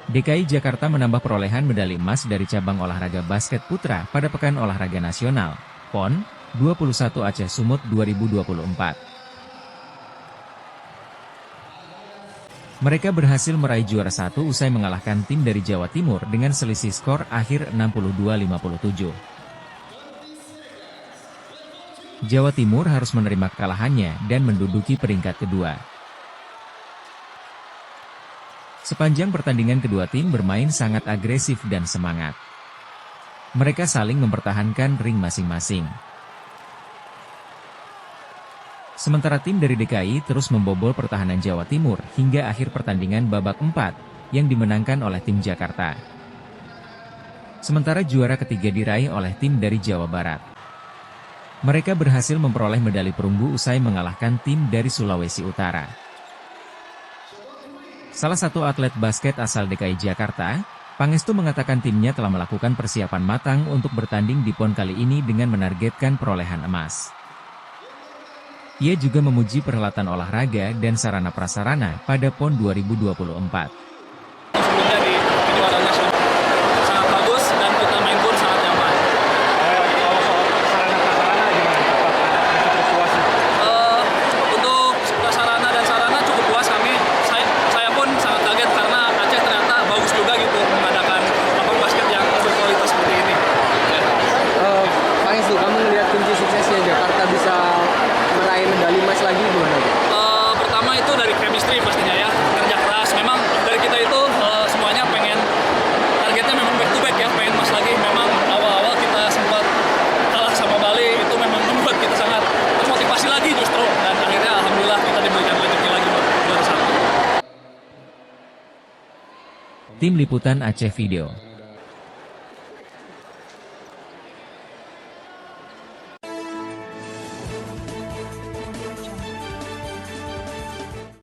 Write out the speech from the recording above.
DKI Jakarta menambah perolehan medali emas dari cabang olahraga basket putra pada Pekan Olahraga Nasional, PON, 21 Aceh Sumut 2024. Mereka berhasil meraih juara satu usai mengalahkan tim dari Jawa Timur dengan selisih skor akhir 62-57. Jawa Timur harus menerima kekalahannya dan menduduki peringkat kedua. Sepanjang pertandingan kedua tim bermain sangat agresif dan semangat. Mereka saling mempertahankan ring masing-masing. Sementara tim dari DKI terus membobol pertahanan Jawa Timur hingga akhir pertandingan babak 4, yang dimenangkan oleh tim Jakarta. Sementara juara ketiga diraih oleh tim dari Jawa Barat. Mereka berhasil memperoleh medali perunggu usai mengalahkan tim dari Sulawesi Utara. Salah satu atlet basket asal DKI Jakarta, Pangestu mengatakan timnya telah melakukan persiapan matang untuk bertanding di PON kali ini dengan menargetkan perolehan emas. Ia juga memuji perhelatan olahraga dan sarana-prasarana pada PON 2024. Sebelumnya di kejuaraan nasional sangat bagus dan kita main pun sangat nyaman. Kalau soal sarana-prasarana gimana? Apakah cukup puas? Untuk prasarana dan sarana cukup puas kami. Saya pun sangat kaget karena Aceh ternyata bagus juga gitu mengadakan lapangan basket yang berkualitas seperti ini. Pangestu, kamu melihat kunci suksesnya Jakarta bisa meraih medali emas lagi gimana? Pertama itu dari chemistry pastinya ya, kerja keras. Memang dari kita itu semuanya pengen, targetnya memang back to back ya, pengen emas lagi. Memang awal-awal kita sempat kalah sama Bali, itu memang membuat kita sangat termotivasi lagi justru. Dan akhirnya alhamdulillah kita diberikan rezeki lagi buat juara satu. Tim Liputan Aceh Video.